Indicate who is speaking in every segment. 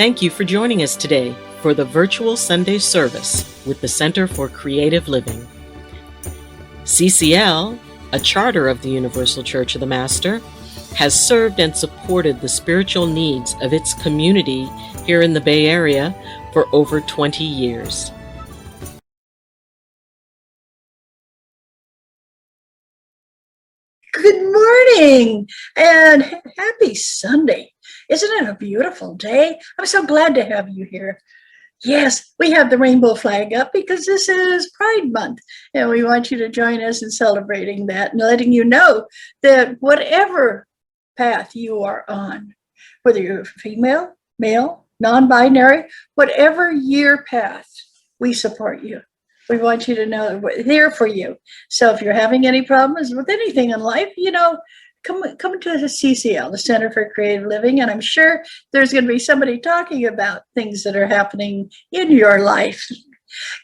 Speaker 1: Thank you for joining us today for the virtual Sunday service with the Center for Creative Living. CCL, a charter of the Universal Church of the Master, has served and supported the spiritual needs of its community here in the Bay Area for over 20 years.
Speaker 2: Good morning and happy Sunday. Isn't it a beautiful day? I'm so glad to have you here. Yes, we have the rainbow flag up because this is Pride Month, and we want you to join us in celebrating that and letting you know that whatever path you are on, whether you're female, male, non-binary, whatever your path, we support you. We want you to know that we're here for you. So if you're having any problems with anything in life, come to the CCL, the Center for Creative Living, and I'm sure there's going to be somebody talking about things that are happening in your life.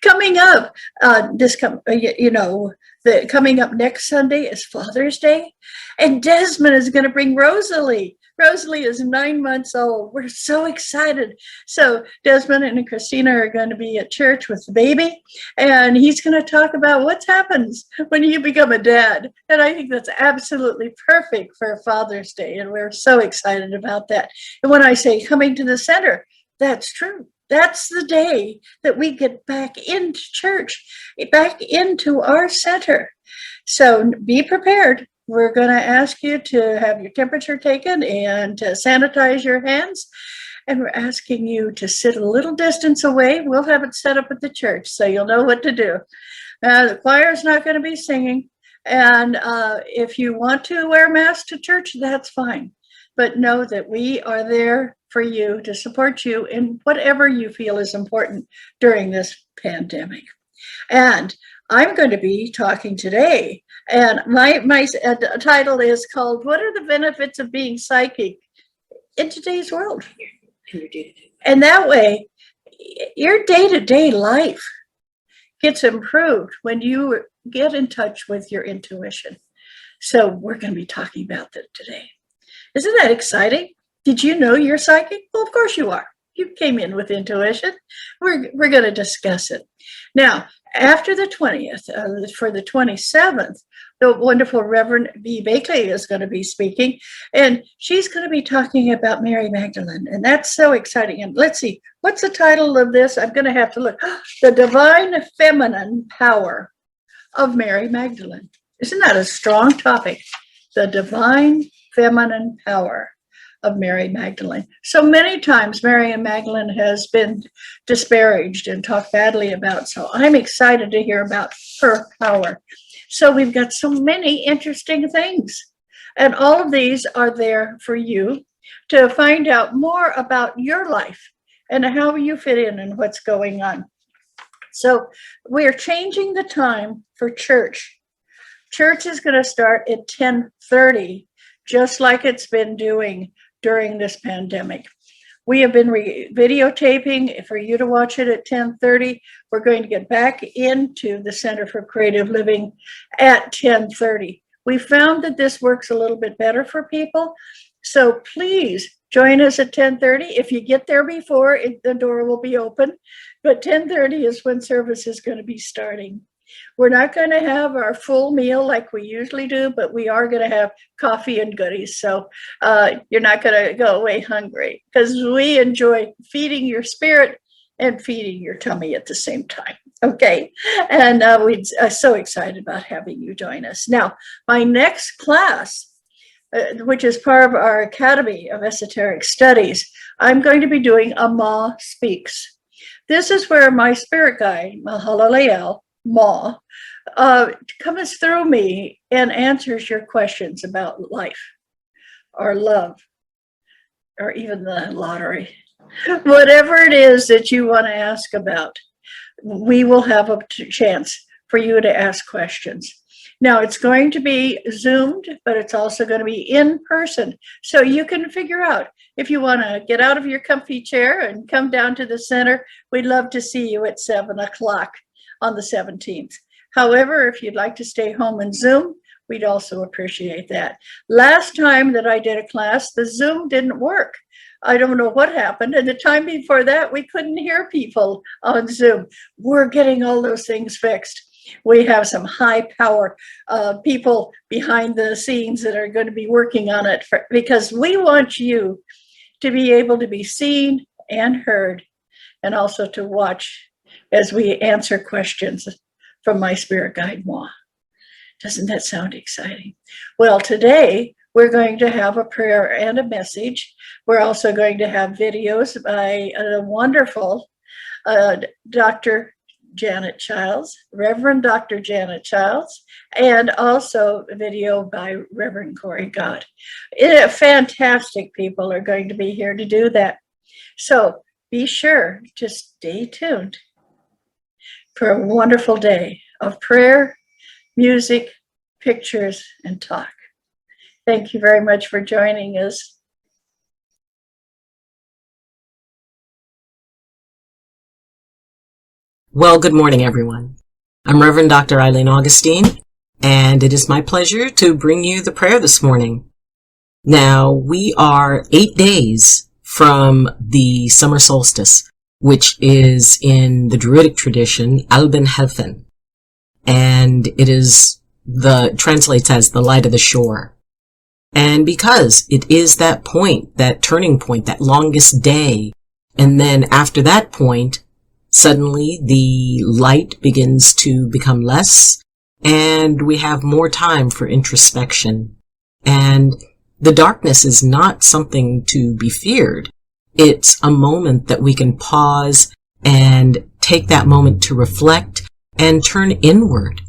Speaker 2: Coming up, coming up next Sunday is Father's Day, and Desmond is going to bring Rosalie. Rosalie is 9 months old. We're so excited. So Desmond and Christina are going to be at church with the baby, and he's going to talk about what happens when you become a dad. And I think that's absolutely perfect for Father's Day, and we're so excited about that. And when I say coming to the center, that's true. That's the day that we get back into church, back into our center. So be prepared. We're going to ask you to have your temperature taken and to sanitize your hands. And we're asking you to sit a little distance away. We'll have it set up at the church so you'll know what to do. The choir is not going to be singing. And if you want to wear a mask to church, that's fine. But know that we are there for you to support you in whatever you feel is important during this pandemic. And I'm going to be talking today, and my title is called, What are the Benefits of Being Psychic in Today's World? And that way, your day-to-day life gets improved when you get in touch with your intuition. So we're going to be talking about that today. Isn't that exciting? Did you know you're psychic? Well, of course you are. You came in with intuition. We're going to discuss it. Now, after the 20th, for the 27th, the wonderful Reverend B. Bakley is going to be speaking, and she's going to be talking about Mary Magdalene, and that's so exciting. And let's see, what's the title of this? I'm going to have to look. The Divine Feminine Power of Mary Magdalene. Isn't that a strong topic? The Divine Feminine Power of Mary Magdalene. So many times Mary Magdalene has been disparaged and talked badly about. So I'm excited to hear about her power. So we've got so many interesting things. And all of these are there for you to find out more about your life and how you fit in and what's going on. So we're changing the time for church. Church is going to start at 10:30, just like it's been doing during this pandemic. We have been videotaping for you to watch it at 10:30. We're going to get back into the Center for Creative Living at 10:30. We found that this works a little bit better for people. So please join us at 10:30. If you get there before, the door will be open. But 10:30 is when service is going to be starting. We're not going to have our full meal like we usually do, but we are going to have coffee and goodies. So you're not going to go away hungry, because we enjoy feeding your spirit and feeding your tummy at the same time. Okay. And we're so excited about having you join us. Now, my next class, which is part of our Academy of Esoteric Studies, I'm going to be doing a Ma Speaks. This is where my spirit guide, Mahalalel, Ma, comes through me and answers your questions about life or love or even the lottery. Whatever it is that you want to ask about, we will have a chance for you to ask questions. Now, it's going to be Zoomed, but it's also going to be in person. So you can figure out if you want to get out of your comfy chair and come down to the center. We'd love to see you at 7 o'clock on the 17th. However, if you'd like to stay home and Zoom, we'd also appreciate that. Last time that I did a class, the Zoom didn't work. I don't know what happened. And the time before that, we couldn't hear people on Zoom. We're getting all those things fixed. We have some high power people behind the scenes that are going to be working on it because we want you to be able to be seen and heard, and also to watch as we answer questions from my spirit guide, moi. Doesn't that sound exciting? Well, today we're going to have a prayer and a message. We're also going to have videos by a wonderful Dr. Janet Childs, Reverend Dr. Janet Childs, and also a video by Reverend Corry Gott. Fantastic people are going to be here to do that. So be sure to stay tuned for a wonderful day of prayer, music, pictures, and talk. Thank you very much for joining us.
Speaker 1: Well, good morning, everyone. I'm Reverend Dr. Ayleen Augustine, and it is my pleasure to bring you the prayer this morning. Now, we are 8 days from the summer solstice, which is in the Druidic tradition, Alban Helfen, and translates as the light of the shore. And because it is that point, that turning point, that longest day, and then after that point, suddenly the light begins to become less, and we have more time for introspection. And the darkness is not something to be feared. It's a moment that we can pause and take that moment to reflect and turn inward.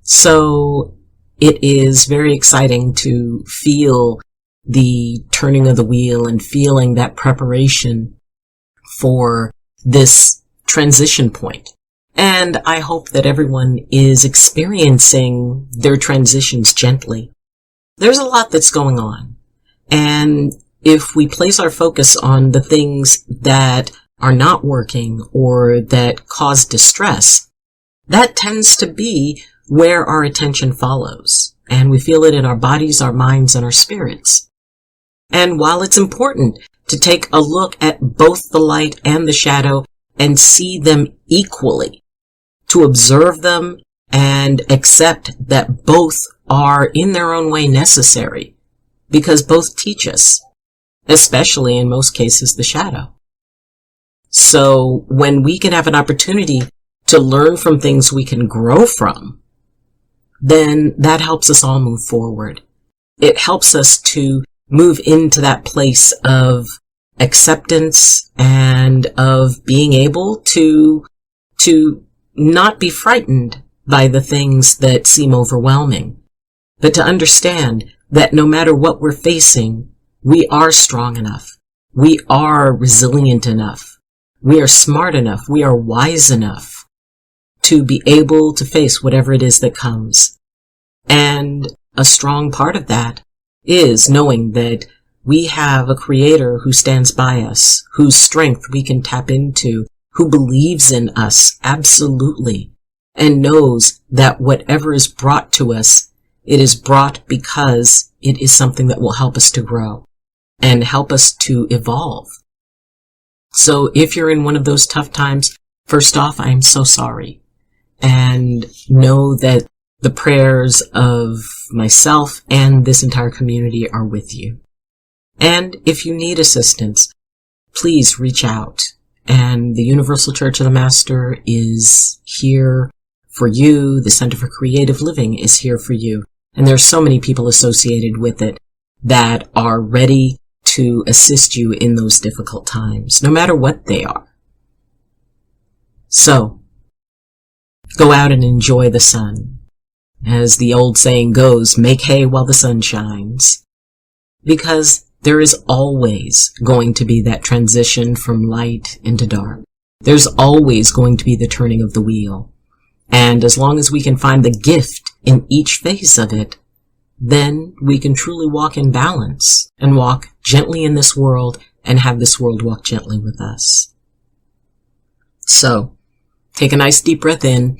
Speaker 1: So it is very exciting to feel the turning of the wheel and feeling that preparation for this transition point. And I hope that everyone is experiencing their transitions gently. There's a lot that's going on. And if we place our focus on the things that are not working or that cause distress, that tends to be where our attention follows. And we feel it in our bodies, our minds, and our spirits. And while it's important to take a look at both the light and the shadow and see them equally, to observe them and accept that both are in their own way necessary, because both teach us, especially in most cases the shadow. So when we can have an opportunity to learn from things we can grow from, then that helps us all move forward. It helps us to move into that place of acceptance and of being able to not be frightened by the things that seem overwhelming, but to understand that no matter what we're facing, we are strong enough. We are resilient enough. We are smart enough. We are wise enough to be able to face whatever it is that comes. And a strong part of that is knowing that we have a creator who stands by us, whose strength we can tap into, who believes in us absolutely, and knows that whatever is brought to us, it is brought because it is something that will help us to grow and help us to evolve. So if you're in one of those tough times, first off, I am so sorry. And know that the prayers of myself and this entire community are with you. And if you need assistance, please reach out. And the Universal Church of the Master is here for you. The Center for Creative Living is here for you. And there's so many people associated with it that are ready to assist you in those difficult times, no matter what they are. So, go out and enjoy the sun. As the old saying goes, make hay while the sun shines. Because there is always going to be that transition from light into dark. There's always going to be the turning of the wheel. And as long as we can find the gift in each phase of it, then we can truly walk in balance and walk gently in this world and have this world walk gently with us. So, take a nice deep breath in,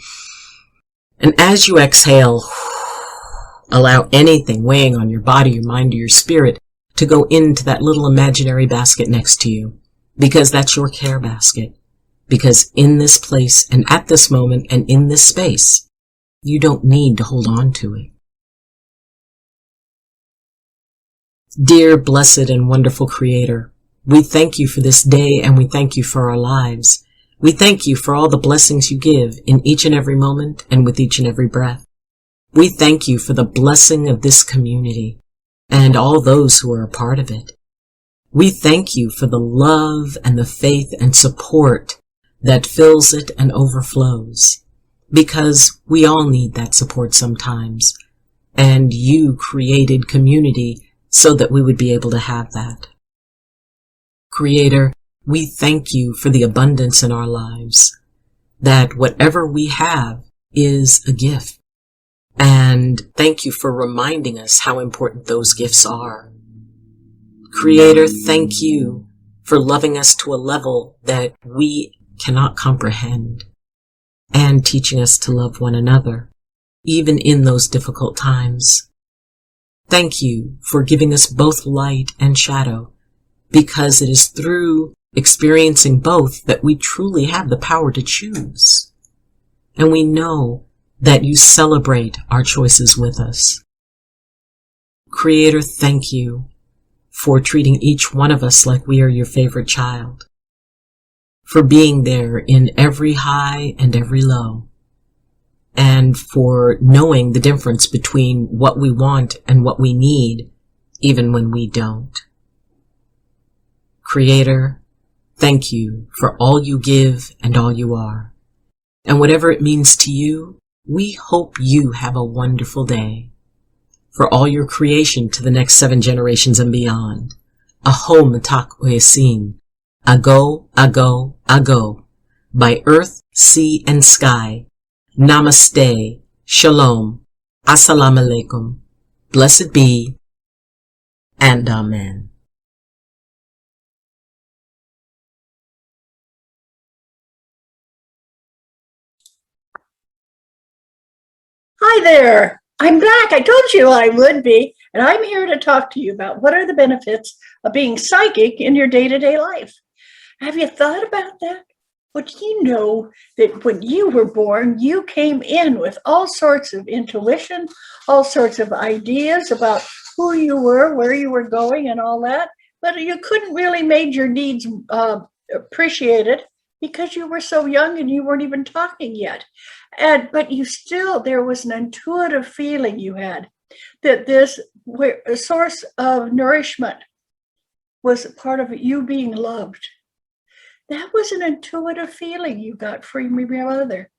Speaker 1: and as you exhale, Allow anything weighing on your body, your mind, or your spirit to go into that little imaginary basket next to you, because that's your care basket. Because in this place and at this moment and in this space, you don't need to hold on to it. Dear, blessed, and wonderful Creator, we thank you for this day and we thank you for our lives. We thank you for all the blessings you give in each and every moment and with each and every breath. We thank you for the blessing of this community and all those who are a part of it. We thank you for the love and the faith and support that fills it and overflows, because we all need that support sometimes, and you created community so that we would be able to have that. Creator, we thank you for the abundance in our lives, that whatever we have is a gift. And thank you for reminding us how important those gifts are. Creator, thank you for loving us to a level that we cannot comprehend, and teaching us to love one another, even in those difficult times. Thank you for giving us both light and shadow, because it is through experiencing both that we truly have the power to choose. And we know that you celebrate our choices with us. Creator, thank you for treating each one of us like we are your favorite child, for being there in every high and every low, and for knowing the difference between what we want and what we need, even when we don't. Creator, thank you for all you give and all you are. And whatever it means to you, we hope you have a wonderful day. For all your creation to the next 7 generations and beyond. Aho matak oyasin. Ago, ago, ago. By earth, sea, and sky. Namaste. Shalom. Assalamu alaikum. Blessed be. And amen.
Speaker 2: Hi there. I'm back. I told you I would be, and I'm here to talk to you about what are the benefits of being psychic in your day-to-day life. Have you thought about that? Well, do you know that when you were born, you came in with all sorts of intuition, all sorts of ideas about who you were, where you were going, and all that, but you couldn't really make your needs appreciated because you were so young and you weren't even talking yet. But you still, there was an intuitive feeling you had that this source of nourishment was part of you being loved. That was an intuitive feeling you got from your mother.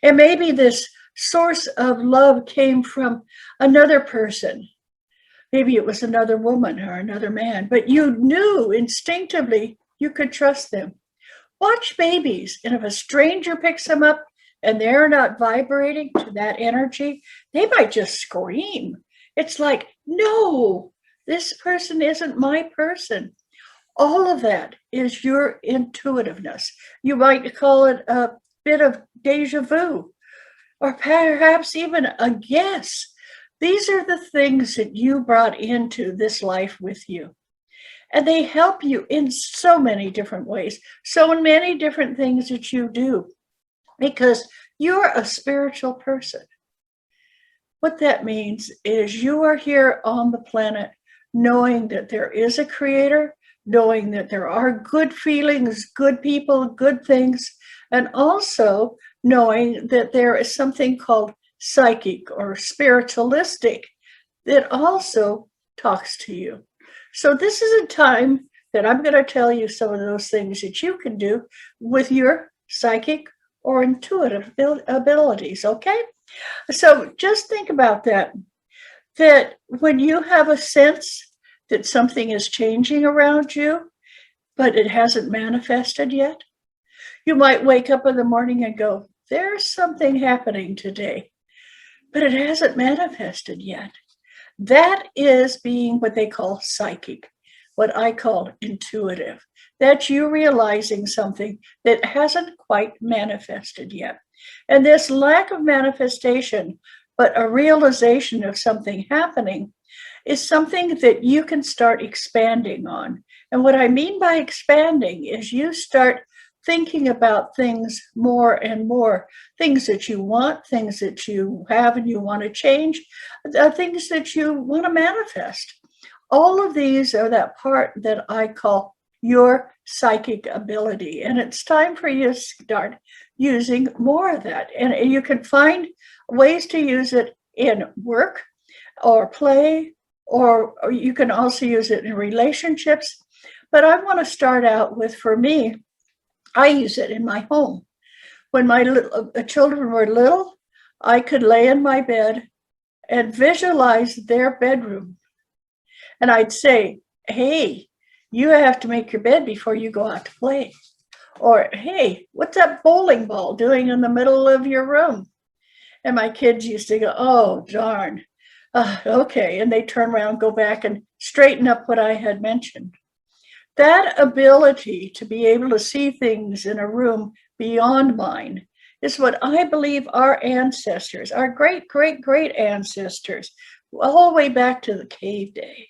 Speaker 2: And maybe this source of love came from another person. Maybe it was another woman or another man, but you knew instinctively you could trust them. Watch babies, and if a stranger picks them up and they're not vibrating to that energy, they might just scream. It's like, no, this person isn't my person. All of that is your intuitiveness. You might call it a bit of deja vu, or perhaps even a guess. These are the things that you brought into this life with you. And they help you in so many different ways, so many different things that you do, because you're a spiritual person. What that means is you are here on the planet knowing that there is a creator, knowing that there are good feelings, good people, good things, and also knowing that there is something called psychic or spiritualistic that also talks to you. So this is a time that I'm going to tell you some of those things that you can do with your psychic or intuitive abilities, okay? So just think about that when you have a sense that something is changing around you, but it hasn't manifested yet, you might wake up in the morning and go, there's something happening today, but it hasn't manifested yet. That is being what they call psychic, what I call intuitive. That's you realizing something that hasn't quite manifested yet. And this lack of manifestation but a realization of something happening is something that you can start expanding on. And what I mean by expanding is you start thinking about things more and more, things that you want, things that you have and you want to change, things that you want to manifest. All of these are that part that I call your psychic ability. And it's time for you to start using more of that. And you can find ways to use it in work or play, or you can also use it in relationships. But I want to start out with, for me, I use it in my home. When my children were little, I could lay in my bed and visualize their bedroom. And I'd say, hey, you have to make your bed before you go out to play. Or, hey, what's that bowling ball doing in the middle of your room? And my kids used to go, oh, darn. Okay. And they turn around, go back and straighten up what I had mentioned. That ability to be able to see things in a room beyond mine is what I believe our ancestors, our great, great, great ancestors, all the way back to the cave day,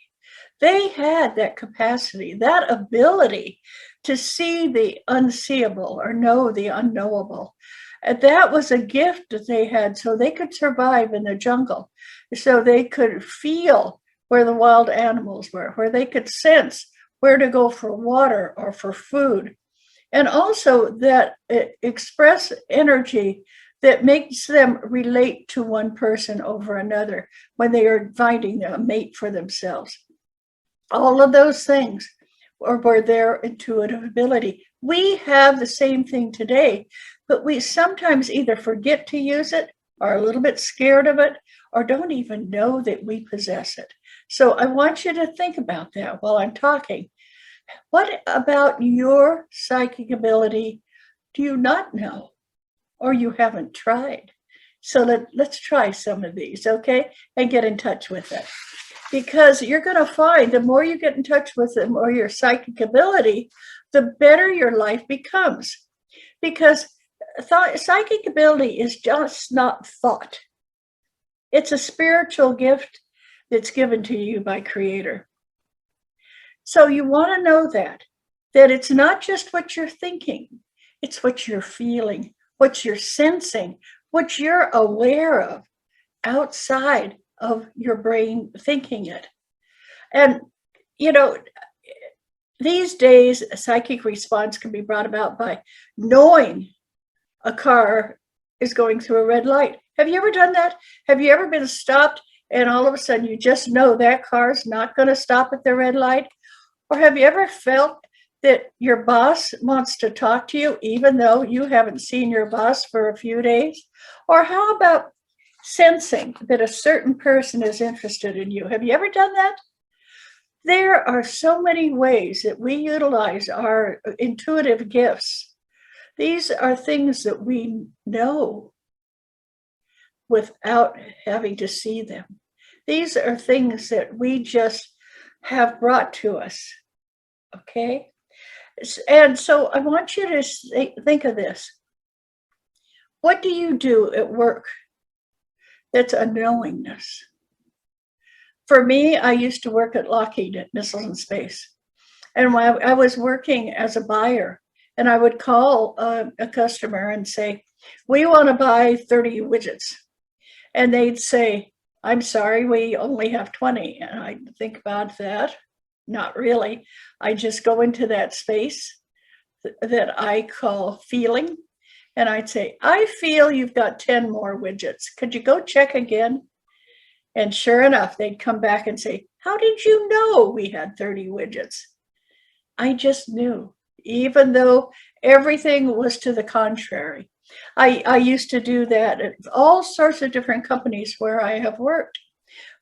Speaker 2: they had that capacity, that ability to see the unseeable or know the unknowable. And that was a gift that they had so they could survive in the jungle, so they could feel where the wild animals were, where they could sense where to go for water or for food. And also that express energy that makes them relate to one person over another when they are finding a mate for themselves. All of those things were their intuitive ability. We have the same thing today, but we sometimes either forget to use it, are a little bit scared of it, or don't even know that we possess it. So I want you to think about that while I'm talking. What about your psychic ability do you not know or you haven't tried? So let's try some of these, okay? And get in touch with it. Because you're going to find the more you get in touch with them or your psychic ability, the better your life becomes. Because psychic ability is just not thought. It's a spiritual gift that's given to you by Creator. So you want to know that it's not just what you're thinking, it's what you're feeling, what you're sensing, what you're aware of outside of your brain thinking it. And, these days, a psychic response can be brought about by knowing a car is going through a red light. Have you ever done that? Have you ever been stopped and all of a sudden you just know that car's not going to stop at the red light? Or have you ever felt that your boss wants to talk to you even though you haven't seen your boss for a few days? Or how about sensing that a certain person is interested in you? Have you ever done that? There are so many ways that we utilize our intuitive gifts. These are things that we know without having to see them. These are things that we just have brought to us, okay? And so I want you to think of this. What do you do at work that's a knowingness? For me, I used to work at Lockheed at Missiles and Space. And when I was working as a buyer, and I would call a customer and say, we want to buy 30 widgets. And they'd say, I'm sorry, we only have 20. And I'd think about that. Not really. I just go into that space that I call feeling. And I'd say, I feel you've got 10 more widgets. Could you go check again? And sure enough, they'd come back and say, how did you know we had 30 widgets? I just knew, even though everything was to the contrary. I used to do that at all sorts of different companies where I have worked.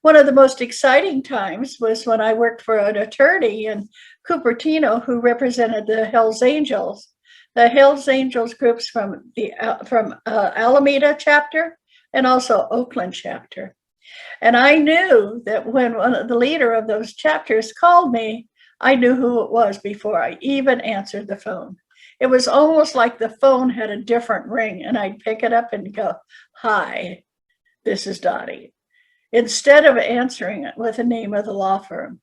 Speaker 2: One of the most exciting times was when I worked for an attorney in Cupertino who represented the Hells Angels. The Hells Angels groups from Alameda chapter and also Oakland chapter. And I knew that when the leader of those chapters called me, I knew who it was before I even answered the phone. It was almost like the phone had a different ring, and I'd pick it up and go, hi. this is Dottie, instead of answering it with the name of the law firm.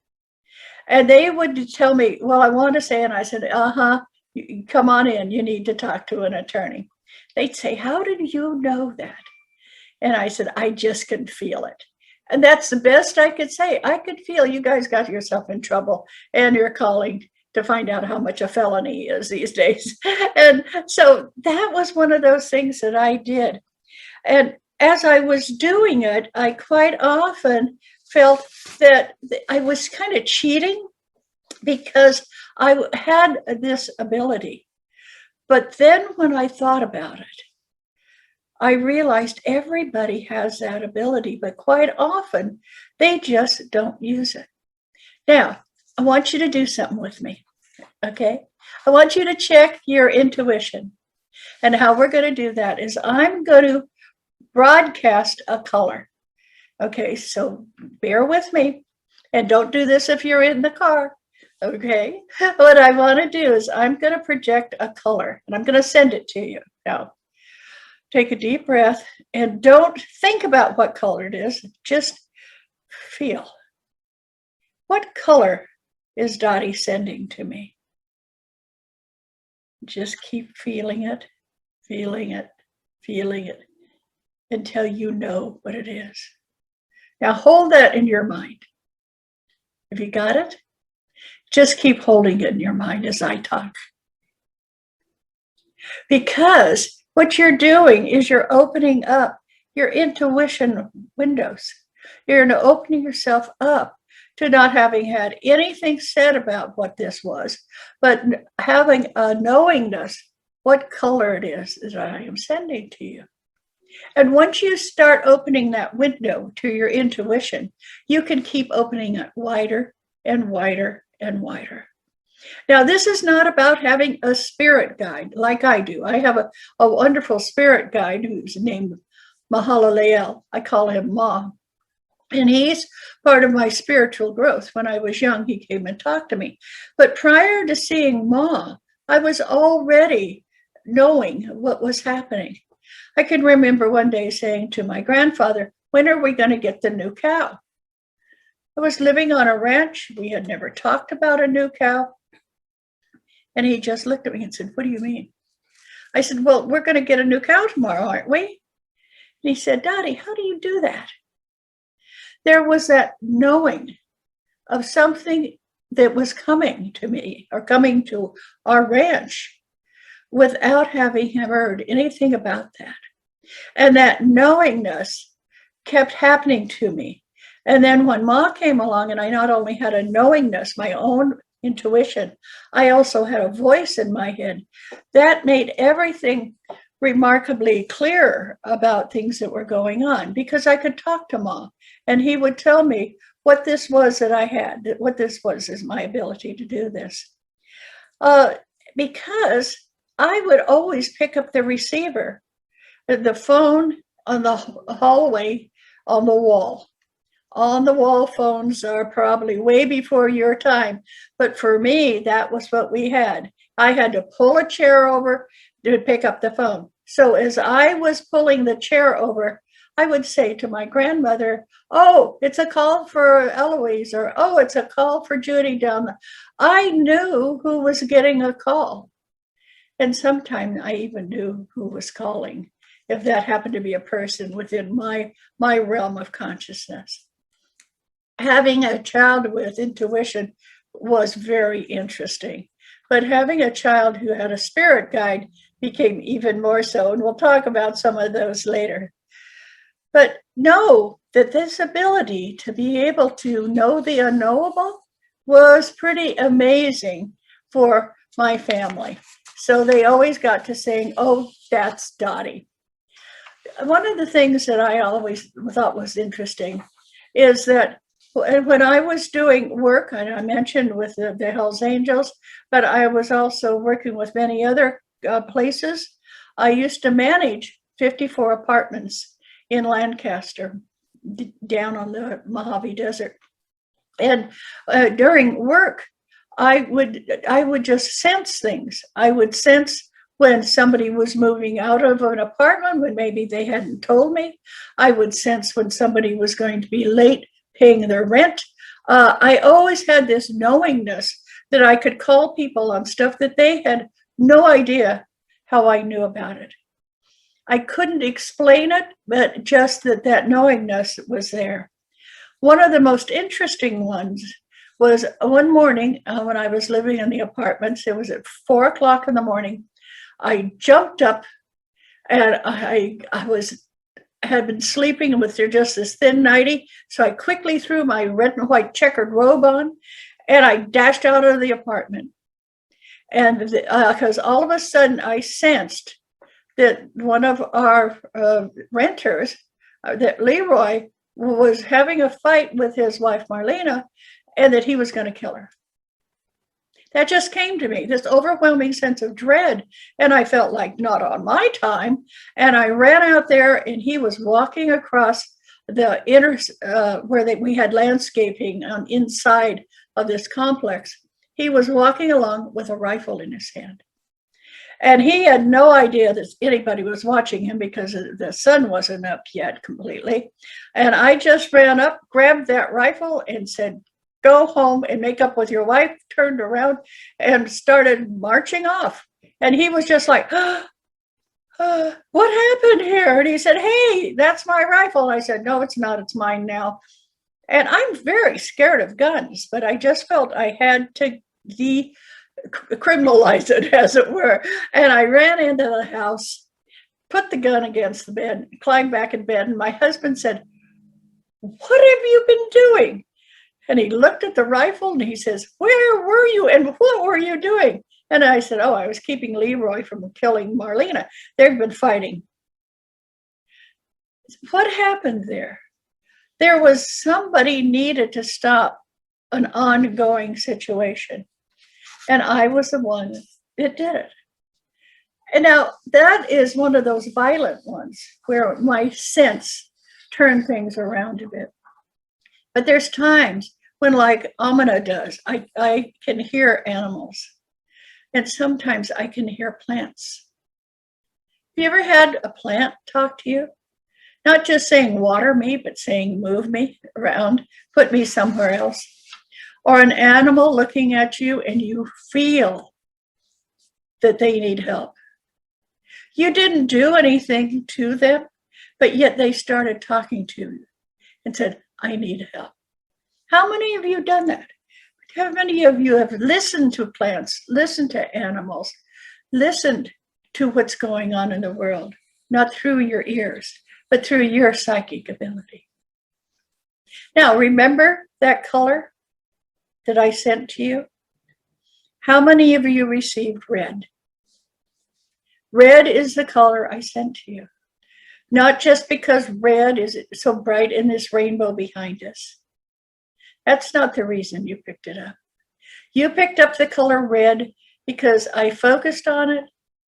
Speaker 2: And they would tell me, well, I want to say, and I said, come on in, you need to talk to an attorney. They'd say, how did you know that? And I said, I just can feel it. And that's the best I could say. I could feel you guys got yourself in trouble and you're calling to find out how much a felony is these days. And so that was one of those things that I did. And as I was doing it, I quite often felt that I was kind of cheating because I had this ability. But then when I thought about it, I realized everybody has that ability, but quite often they just don't use it. Now, I want you to do something with me, okay? I want you to check your intuition. And how we're going to do that is I'm going to broadcast a color. Okay, so bear with me. And don't do this if you're in the car, okay? What I want to do is I'm going to project a color, and I'm going to send it to you. Now, take a deep breath and don't think about what color it is. Just feel. What color is Dottie sending to me? Just keep feeling it, feeling it, feeling it until you know what it is. Now hold that in your mind. Have you got it? Just keep holding it in your mind as I talk. Because what you're doing is you're opening up your intuition windows. You're opening yourself up to not having had anything said about what this was, but having a knowingness what color it is that I am sending to you. And once you start opening that window to your intuition, you can keep opening it wider and wider and wider. Now, this is not about having a spirit guide like I do. I have a wonderful spirit guide who's named Mahalaleel. I call him Ma. And he's part of my spiritual growth. When I was young, he came and talked to me. But prior to seeing Ma, I was already knowing what was happening. I can remember one day saying to my grandfather, when are we going to get the new cow? I was living on a ranch. We had never talked about a new cow. And he just looked at me and said, what do you mean? I said, well, we're going to get a new cow tomorrow, aren't we? And he said, Dottie, how do you do that? There was that knowing of something that was coming to me or coming to our ranch without having heard anything about that. And that knowingness kept happening to me. And then when Ma came along and I not only had a knowingness, my own intuition, I also had a voice in my head that made everything remarkably clear about things that were going on because I could talk to Ma and he would tell me what this was that I had, what this was is my ability to do this. Because I would always pick up the receiver, the phone on the hallway on the wall. On the wall phones are probably way before your time, but for me, that was what we had. I had to pull a chair over to pick up the phone. So as I was pulling the chair over, I would say to my grandmother, oh, it's a call for Eloise, or oh, it's a call for Judy down there. I knew who was getting a call. And sometimes I even knew who was calling, if that happened to be a person within my realm of consciousness. Having a child with intuition was very interesting, but having a child who had a spirit guide became even more so, and we'll talk about some of those later. But know that this ability to be able to know the unknowable was pretty amazing for my family. So they always got to saying, oh, that's Dottie. One of the things that I always thought was interesting is that when I was doing work, and I mentioned with the Hells Angels, but I was also working with many other places. I used to manage 54 apartments in Lancaster, down on the Mojave Desert. And during work, I would just sense things. I would sense When somebody was moving out of an apartment, when maybe they hadn't told me, I would sense when somebody was going to be late paying their rent. I always had this knowingness that I could call people on stuff that they had no idea how I knew about it. I couldn't explain it, but just that knowingness was there. One of the most interesting ones was one morning when I was living in the apartments. It was at 4 o'clock in the morning. I jumped up and I had been sleeping with just this thin nightie. So I quickly threw my red and white checkered robe on and I dashed out of the apartment. And because all of a sudden I sensed that one of our renters, that Leroy, was having a fight with his wife, Marlena, and that he was going to kill her. That just came to me, this overwhelming sense of dread. And I felt like, not on my time. And I ran out there and he was walking across the inner, where we had landscaping inside of this complex. He was walking along with a rifle in his hand. And he had no idea that anybody was watching him because the sun wasn't up yet completely. And I just ran up, grabbed that rifle and said, go home and make up with your wife, turned around and started marching off. And he was just like, what happened here? And he said, hey, that's my rifle. I said, no, it's not. It's mine now. And I'm very scared of guns, but I just felt I had to decriminalize it, as it were. And I ran into the house, put the gun against the bed, climbed back in bed. And my husband said, what have you been doing? And he looked at the rifle and he says, where were you and what were you doing? And I said, oh, I was keeping Leroy from killing Marlena. They've been fighting. What happened there? There was somebody needed to stop an ongoing situation. And I was the one that did it. And now that is one of those violent ones where my sense turned things around a bit. But there's times when, like Amina does, I can hear animals. And sometimes I can hear plants. Have you ever had a plant talk to you? Not just saying water me, but saying move me around, put me somewhere else. Or an animal looking at you and you feel that they need help. You didn't do anything to them, but yet they started talking to you and said, I need help. How many of you have done that? How many of you have listened to plants, listened to animals, listened to what's going on in the world, not through your ears, but through your psychic ability? Now, remember that color that I sent to you? How many of you received red? Red is the color I sent to you. Not just because red is so bright in this rainbow behind us. That's not the reason you picked it up. You picked up the color red because I focused on it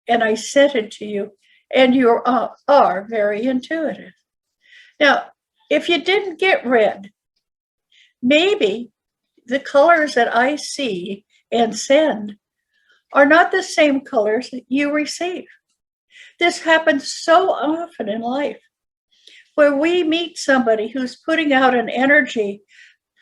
Speaker 2: and I sent it to you, and you are very intuitive. Now, if you didn't get red, maybe the colors that I see and send are not the same colors that you receive. This happens so often in life where we meet somebody who's putting out an energy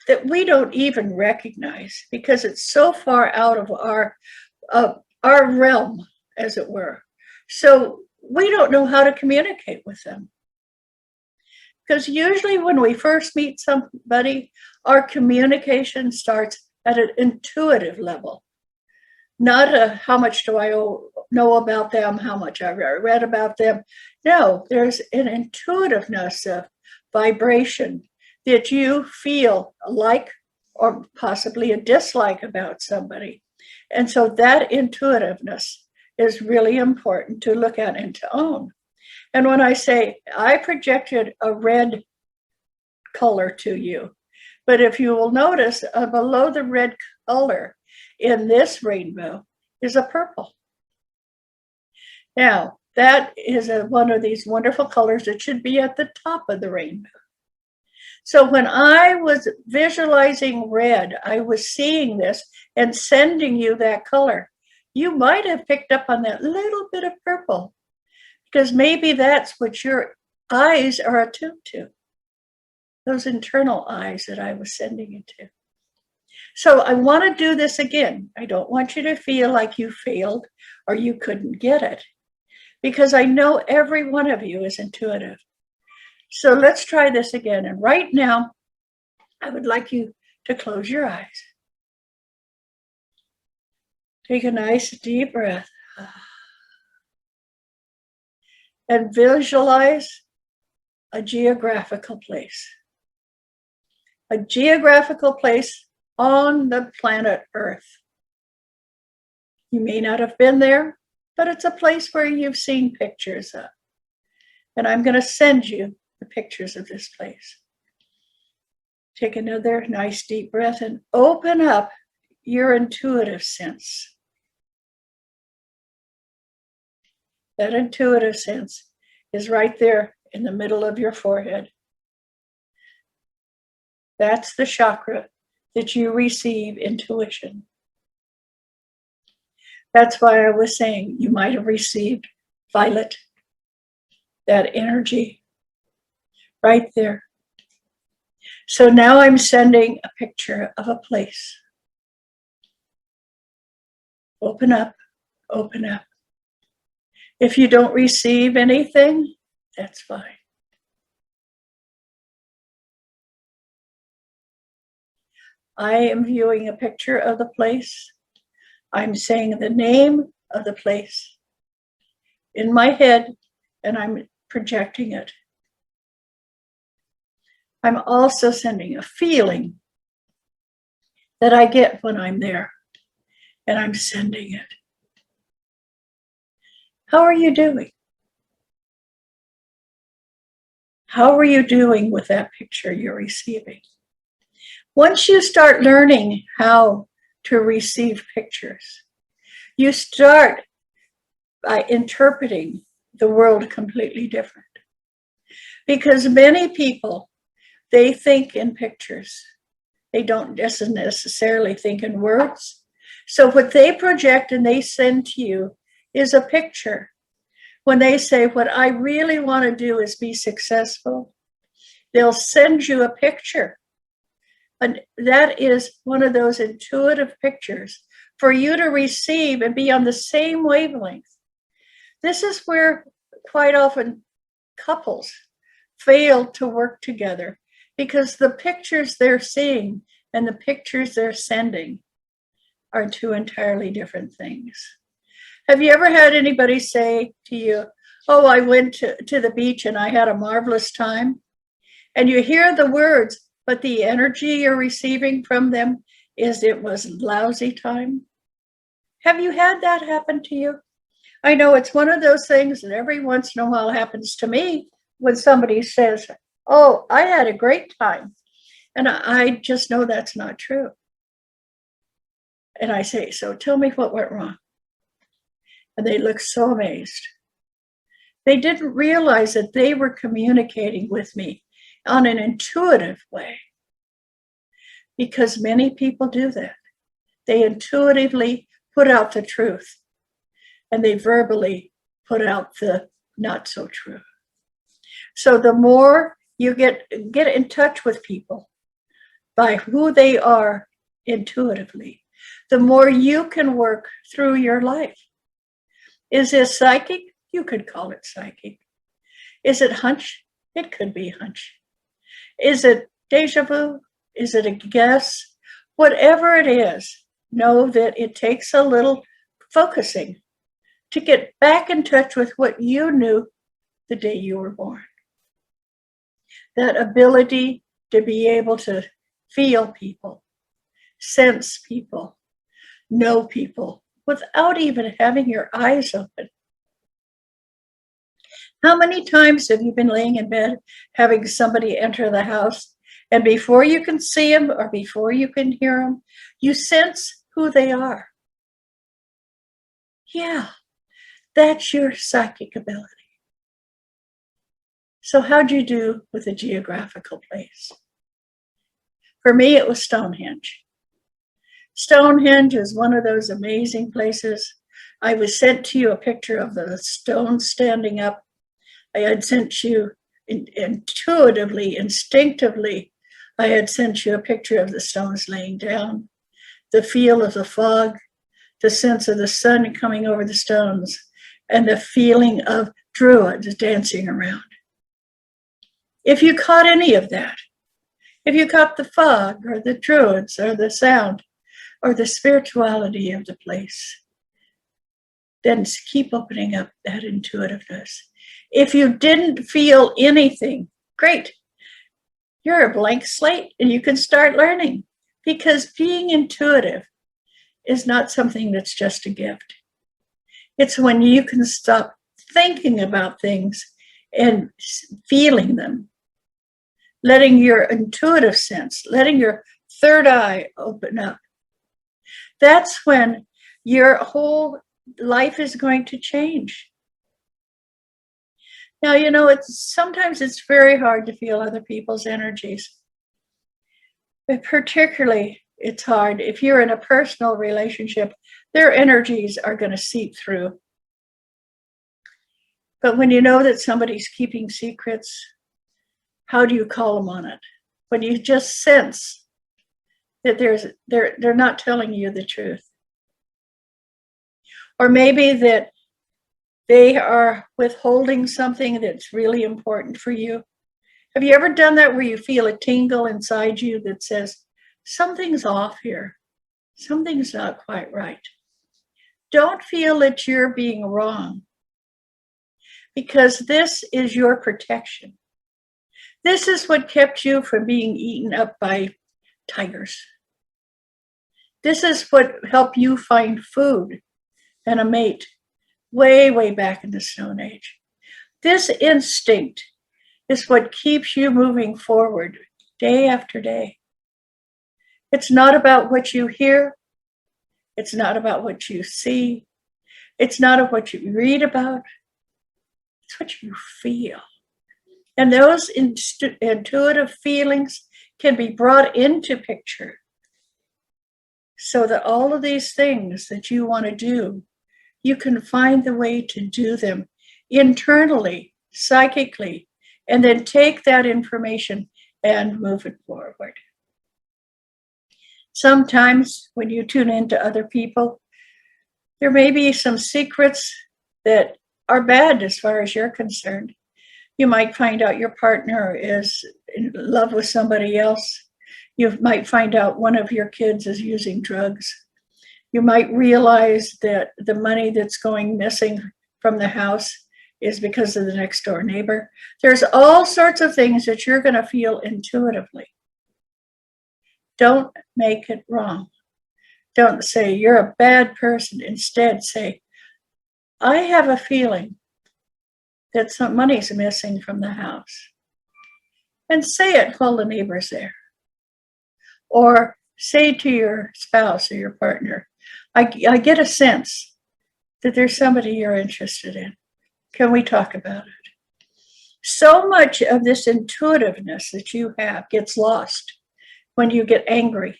Speaker 2: that we don't even recognize because it's so far out of our realm, as it were. So we don't know how to communicate with them. Because usually when we first meet somebody, our communication starts at an intuitive level. Not how much do I know about them, how much I've read about them. No, there's an intuitiveness of vibration that you feel like or possibly a dislike about somebody. And so that intuitiveness is really important to look at and to own. And when I say I projected a red color to you, but if you will notice below the red color in this rainbow is a purple. Now, that is one of these wonderful colors that should be at the top of the rainbow. So when I was visualizing red, I was seeing this and sending you that color. you might have picked up on that little bit of purple, because maybe that's what your eyes are attuned to, those internal eyes that I was sending you to. So I want to do this again. I don't want you to feel like you failed or you couldn't get it, because I know every one of you is intuitive. So let's try this again. And right now, I would like you to close your eyes. Take a nice deep breath. And visualize a geographical place. A geographical place on the planet Earth. You may not have been there, but it's a place where you've seen pictures of. And I'm going to send you the pictures of this place. Take another nice deep breath and open up your intuitive sense. That intuitive sense is right there in the middle of your forehead. That's the chakra that you receive intuition. That's why I was saying you might have received violet, that energy right there. So now I'm sending a picture of a place. Open up, open up. If you don't receive anything, that's fine. I am viewing a picture of the place. I'm saying the name of the place in my head, and I'm projecting it. I'm also sending a feeling that I get when I'm there, and I'm sending it. How are you doing? How are you doing with that picture you're receiving? Once you start learning how to receive pictures, you start by interpreting the world completely different. Because many people, they think in pictures. They don't necessarily think in words. So what they project and they send to you is a picture. When they say, what I really want to do is be successful, they'll send you a picture. And that is one of those intuitive pictures for you to receive and be on the same wavelength. This is where quite often couples fail to work together, because the pictures they're seeing and the pictures they're sending are two entirely different things. Have you ever had anybody say to you, oh, I went to the beach and I had a marvelous time? And you hear the words, but the energy you're receiving from them is it was lousy time. Have you had that happen to you? I know it's one of those things that every once in a while happens to me when somebody says, oh, I had a great time. And I just know that's not true. And I say, so tell me what went wrong. And they look so amazed. They didn't realize that they were communicating with me on an intuitive way, because many people do that. They intuitively put out the truth and they verbally put out the not so true. So the more you get in touch with people by who they are intuitively, the more you can work through your life. Is this psychic? You could call it psychic. Is it hunch? It could be hunch. Is it deja vu? Is it a guess? Whatever it is, know that it takes a little focusing to get back in touch with what you knew the day you were born. That ability to be able to feel people, sense people, know people without even having your eyes open. How many times have you been laying in bed having somebody enter the house, and before you can see them or before you can hear them, you sense who they are? Yeah, that's your psychic ability. So how'd you do with a geographical place? For me, it was Stonehenge. Stonehenge is one of those amazing places I was sent to you a picture of the stone standing up. I had sent you intuitively, instinctively, I had sent you a picture of the stones laying down, the feel of the fog, the sense of the sun coming over the stones, and the feeling of druids dancing around. If you caught any of that, if you caught the fog or the druids or the sound or the spirituality of the place, then keep opening up that intuitiveness. If you didn't feel anything, great. You're a blank slate and you can start learning, because being intuitive is not something that's just a gift. It's when you can stop thinking about things and feeling them, letting your intuitive sense, letting your third eye open up. That's when your whole life is going to change. Now, you know, sometimes it's very hard to feel other people's energies. But particularly, it's hard if you're in a personal relationship, their energies are going to seep through. But when you know that somebody's keeping secrets, how do you call them on it? When you just sense that they're not telling you the truth. Or maybe that they are withholding something that's really important for you. Have you ever done that where you feel a tingle inside you that says, something's off here, something's not quite right? Don't feel that you're being wrong, because this is your protection. This is what kept you from being eaten up by tigers. This is what helped you find food and a mate way, way back in the Stone Age. This instinct is what keeps you moving forward day after day. It's not about what you hear. It's not about what you see. It's not what you read about. It's what you feel. And those intuitive feelings can be brought into picture so that all of these things that you want to do, you can find the way to do them internally, psychically, and then take that information and move it forward. Sometimes when you tune into other people, there may be some secrets that are bad as far as you're concerned. You might find out your partner is in love with somebody else. You might find out one of your kids is using drugs. You might realize that the money that's going missing from the house is because of the next door neighbor. There's all sorts of things that you're going to feel intuitively. Don't make it wrong. Don't say you're a bad person. Instead, say, I have a feeling that some money's missing from the house. And say it while the neighbor's there. Or say to your spouse or your partner, I get a sense that there's somebody you're interested in. Can we talk about it? So much of this intuitiveness that you have gets lost when you get angry,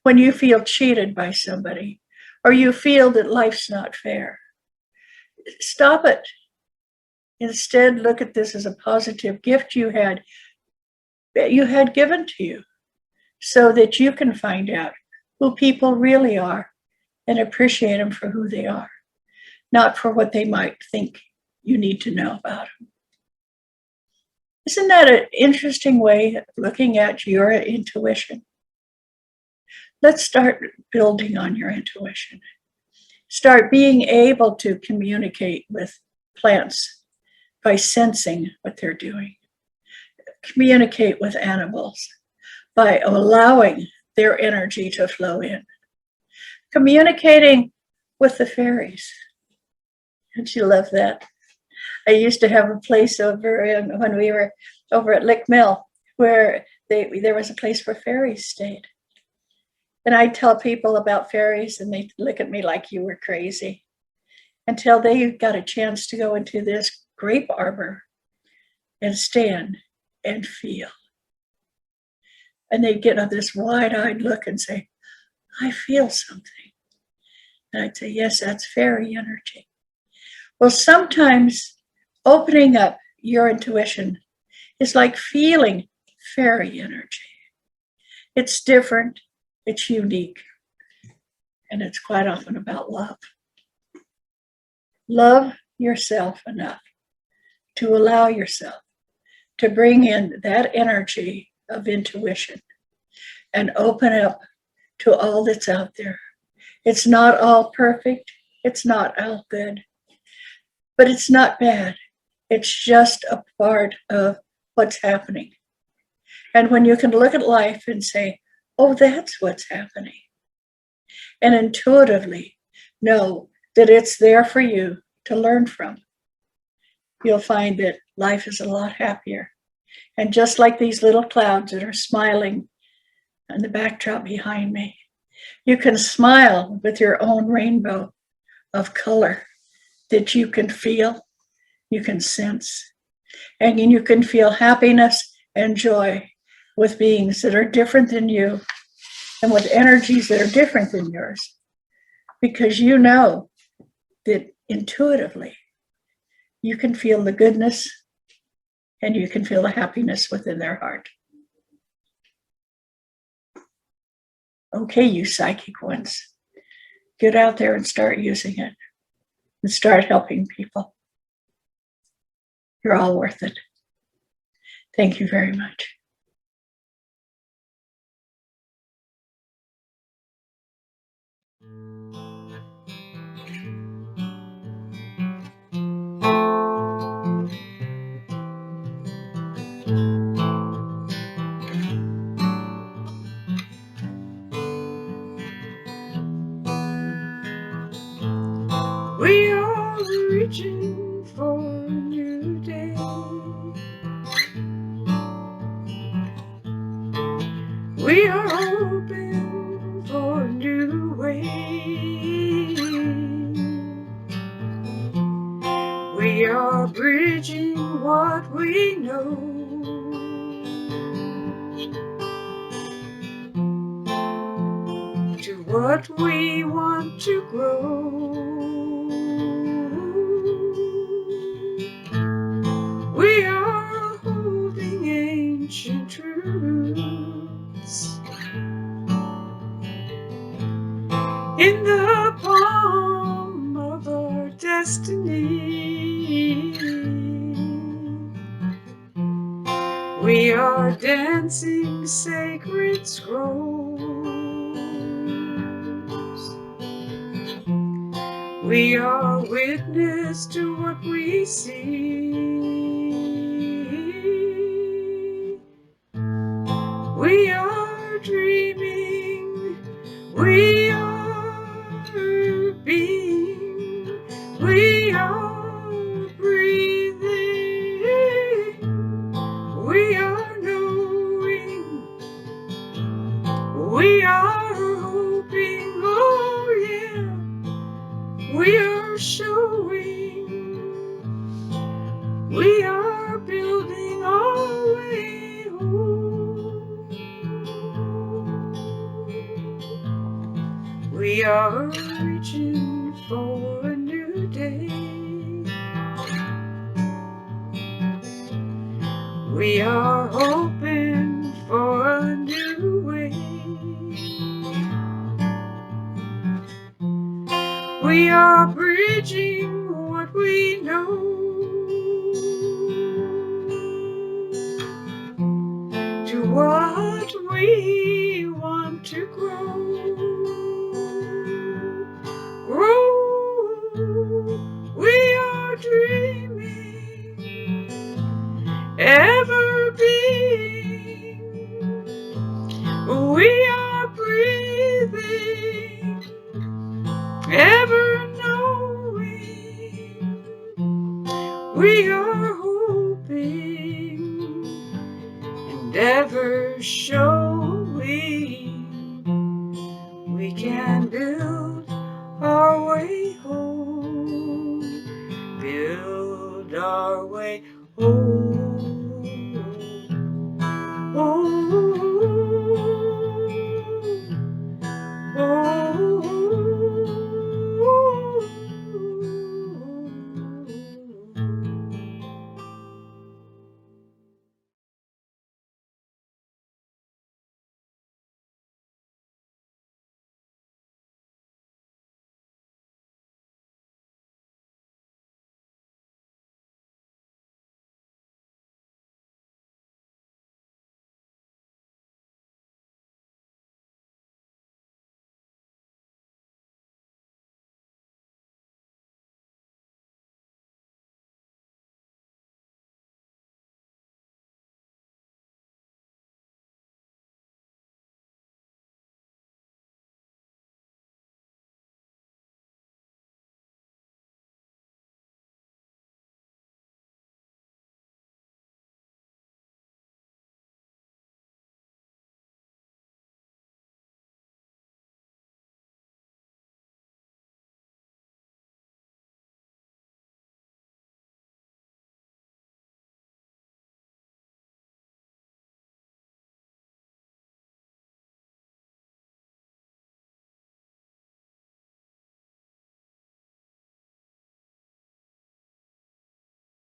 Speaker 2: when you feel cheated by somebody, or you feel that life's not fair. Stop it. Instead, look at this as a positive gift you had given to you, so that you can find out who people really are and appreciate them for who they are, not for what they might think you need to know about them. Isn't that an interesting way of looking at your intuition? Let's start building on your intuition. Start being able to communicate with plants by sensing what they're doing. Communicate with animals by allowing their energy to flow in. Communicating with the fairies. Don't you love that? I used to have a place when we were over at Lick Mill where there was a place where fairies stayed. And I'd tell people about fairies and they'd look at me like you were crazy, until they got a chance to go into this grape arbor and stand and feel. And they'd get this wide-eyed look and say, I feel something. And I'd say, yes, that's fairy energy. Well, sometimes opening up your intuition is like feeling fairy energy. It's different, it's unique, and it's quite often about love. Love yourself enough to allow yourself to bring in that energy of intuition and open up to all that's out there. It's not all perfect, it's not all good, but it's not bad. It's just a part of what's happening. And when you can look at life and say, oh, that's what's happening, and intuitively know that it's there for you to learn from, you'll find that life is a lot happier. And just like these little clouds that are smiling on the backdrop behind me, you can smile with your own rainbow of color that you can feel, you can sense, and you can feel happiness and joy with beings that are different than you and with energies that are different than yours, because you know that intuitively you can feel the goodness and you can feel the happiness within their heart. Okay, you psychic ones, get out there and start using it and start helping people. You're all worth it. Thank you very much.
Speaker 3: We are reaching for a new day. We are hoping for a new way. We are bridging what we know to what we want to grow. We are holding ancient truths in the palm of our destiny. We are dancing sacred scrolls. We are witness to what we see. We are dreaming. We are being. We are breathing. We are knowing. We are hoping. Oh yeah. We are showing, we are building our way home. We are reaching for a new day. We are hoping for a new way. We are bridging what we know to what we want to grow. We are dreaming, ever being. We are breathing, ever knowing. We are hoping and ever showing. We can build our way home, build our way home.